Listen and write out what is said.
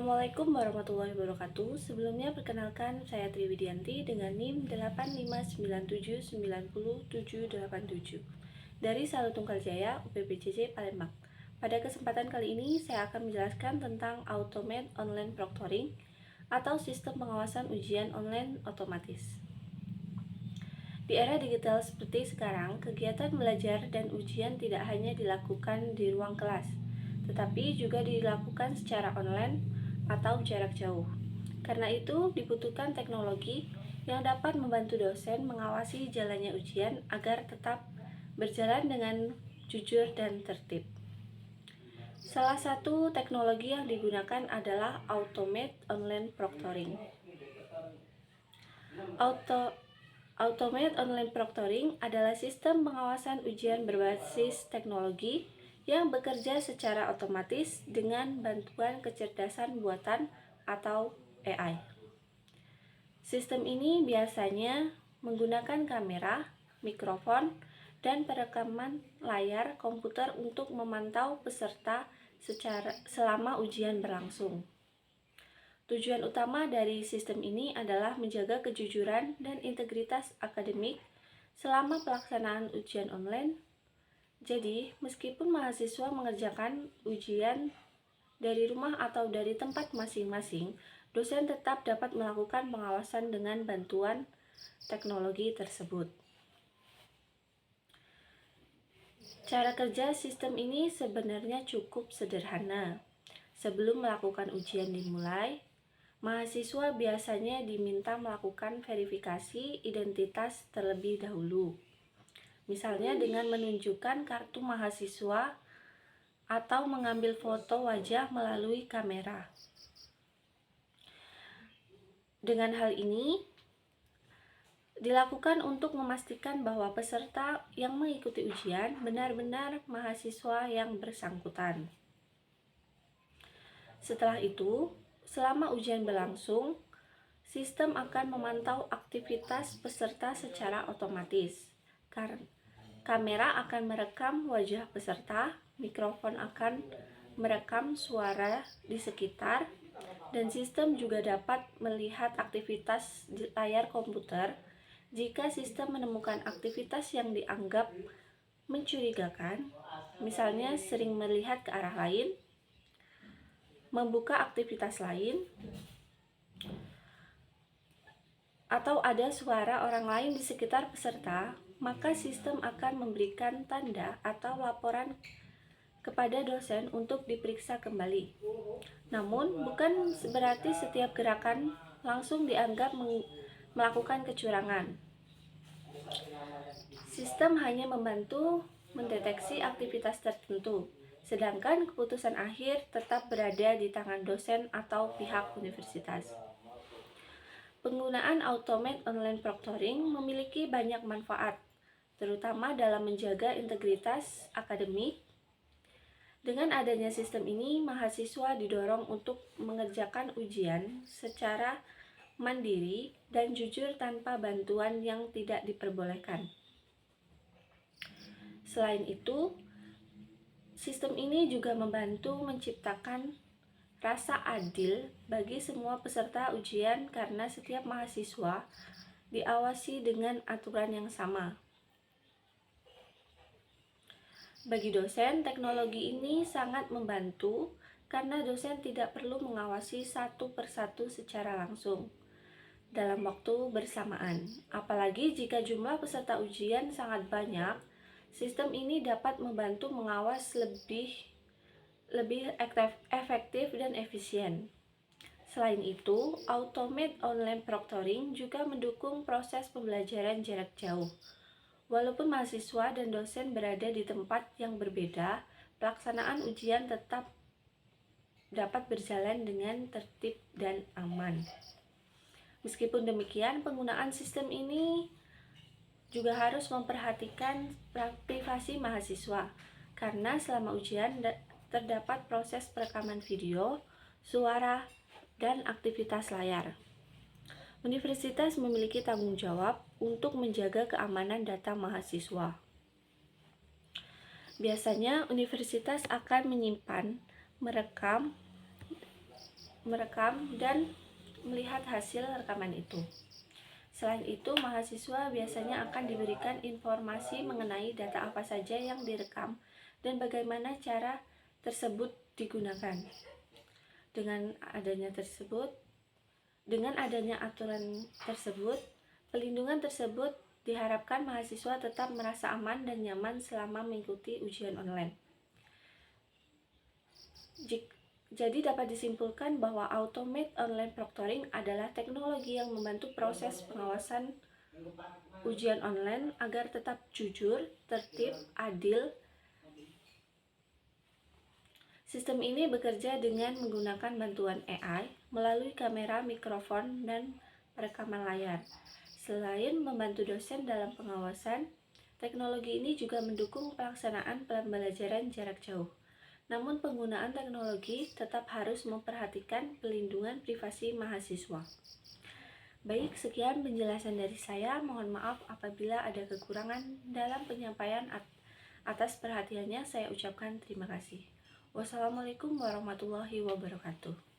Assalamualaikum warahmatullahi wabarakatuh. Sebelumnya perkenalkan saya Triwidianti dengan NIM 859790787 dari Salut Tunggal Jaya UPPJJ Palembang. Pada kesempatan kali ini saya akan menjelaskan tentang Automate Online Proctoring atau sistem pengawasan ujian online otomatis. Di era digital seperti sekarang, kegiatan belajar dan ujian tidak hanya dilakukan di ruang kelas, tetapi juga dilakukan secara online atau jarak jauh. Karena itu, dibutuhkan teknologi yang dapat membantu dosen mengawasi jalannya ujian agar tetap berjalan dengan jujur dan tertib. Salah satu teknologi yang digunakan adalah Automate Online Proctoring. Automate Online Proctoring adalah sistem pengawasan ujian berbasis teknologi yang bekerja secara otomatis dengan bantuan kecerdasan buatan atau AI. Sistem ini biasanya menggunakan kamera, mikrofon, dan perekaman layar komputer untuk memantau peserta selama ujian berlangsung. Tujuan utama dari sistem ini adalah menjaga kejujuran dan integritas akademik selama pelaksanaan ujian online. Jadi, meskipun mahasiswa mengerjakan ujian dari rumah atau dari tempat masing-masing, dosen tetap dapat melakukan pengawasan dengan bantuan teknologi tersebut. Cara kerja sistem ini sebenarnya cukup sederhana. Sebelum melakukan ujian dimulai, mahasiswa biasanya diminta melakukan verifikasi identitas terlebih dahulu. Misalnya dengan menunjukkan kartu mahasiswa atau mengambil foto wajah melalui kamera. Dengan hal ini dilakukan untuk memastikan bahwa peserta yang mengikuti ujian benar-benar mahasiswa yang bersangkutan. Setelah itu, selama ujian berlangsung, sistem akan memantau aktivitas peserta secara otomatis. Kamera akan merekam wajah peserta, mikrofon akan merekam suara di sekitar, dan sistem juga dapat melihat aktivitas di layar komputer. Jika sistem menemukan aktivitas yang dianggap mencurigakan, misalnya sering melihat ke arah lain, membuka aktivitas lain, atau ada suara orang lain di sekitar peserta, maka sistem akan memberikan tanda atau laporan kepada dosen untuk diperiksa kembali. Namun, bukan berarti setiap gerakan langsung dianggap melakukan kecurangan. Sistem hanya membantu mendeteksi aktivitas tertentu, sedangkan keputusan akhir tetap berada di tangan dosen atau pihak universitas. Penggunaan Automate Online Proctoring memiliki banyak manfaat, terutama dalam menjaga integritas akademik. Dengan adanya sistem ini, mahasiswa didorong untuk mengerjakan ujian secara mandiri dan jujur tanpa bantuan yang tidak diperbolehkan. Selain itu, sistem ini juga membantu menciptakan rasa adil bagi semua peserta ujian karena setiap mahasiswa diawasi dengan aturan yang sama. Bagi dosen, teknologi ini sangat membantu karena dosen tidak perlu mengawasi satu persatu secara langsung dalam waktu bersamaan. Apalagi jika jumlah peserta ujian sangat banyak, sistem ini dapat membantu mengawas lebih efektif dan efisien. Selain itu, Automate Online Proctoring juga mendukung proses pembelajaran jarak jauh. Walaupun mahasiswa dan dosen berada di tempat yang berbeda, pelaksanaan ujian tetap dapat berjalan dengan tertib dan aman. Meskipun demikian, penggunaan sistem ini juga harus memperhatikan privasi mahasiswa, karena selama ujian terdapat proses perekaman video, suara, dan aktivitas layar. Universitas memiliki tanggung jawab untuk menjaga keamanan data mahasiswa. Biasanya, universitas akan menyimpan, merekam, merekam dan melihat hasil rekaman itu. Selain itu, mahasiswa biasanya akan diberikan informasi mengenai data apa saja yang direkam dan bagaimana cara tersebut digunakan. Dengan adanya aturan tersebut, pelindungan tersebut diharapkan mahasiswa tetap merasa aman dan nyaman selama mengikuti ujian online. Jadi dapat disimpulkan bahwa Automate Online Proctoring adalah teknologi yang membantu proses pengawasan ujian online agar tetap jujur, tertib, adil. Sistem ini bekerja dengan menggunakan bantuan AI melalui kamera, mikrofon, dan perekaman layar. Selain membantu dosen dalam pengawasan, teknologi ini juga mendukung pelaksanaan pembelajaran jarak jauh. Namun penggunaan teknologi tetap harus memperhatikan pelindungan privasi mahasiswa. Baik, sekian penjelasan dari saya. Mohon maaf apabila ada kekurangan dalam penyampaian. Atas perhatiannya saya ucapkan terima kasih. Wassalamualaikum warahmatullahi wabarakatuh.